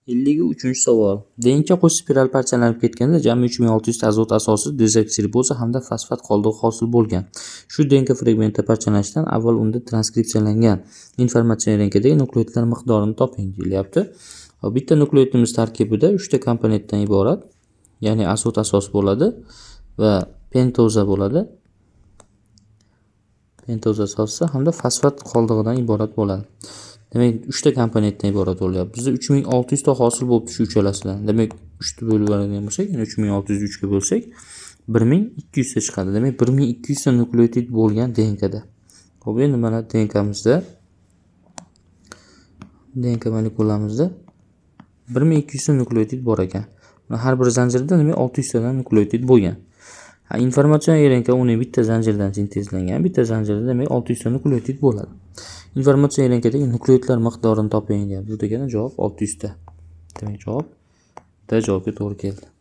53-savol. DNK qo'sh spiral parchalanib ketganda jami 3600 ta azot asosi dezoksiriboza hamda fosfat qoldig'i hosil bo'lgan. Shu DNK fragmenti parchalanishdan avval unda transkripsiyalangan informatsion RNKdagi nukleotlar miqdorini toping deyilyapti. Bitta nukleotimiz tarkibida 3 ta komponentdan iborat, ya'ni azot asos bo'ladi va pentoza bo'ladi. Pentoza asosi hamda fosfat qoldig'idan iborat bo'ladi. Demak, 3 ta komponentdan iborat bo'lyapti. Bizda 3600 ta hosil bo'libdi shu uchalasidan. Demak, 3 ta bo'lib oladigan bo'lsak, ya'ni 3600 ni 3 ga bo'lsak, 1200 ta chiqadi. Demak, 1200 ta nukleotid bo'lgan DNKda. Xo'p, endi mana DNK molekulamizda 1200 ta nukleotid bor ekan. Har bir zanjirda demak 600 tadan nukleotid bo'lgan. Informatsion RNK uning bitta zanjirdan sintezlangan. Bitta zanjirda demak 600 ta nukleotid bo'ladi. Informatsion RNKdagi nukleotlar miqdorini toping deyapti. Bu degani javob 600 ta. Demak, javobga to'g'ri keldi.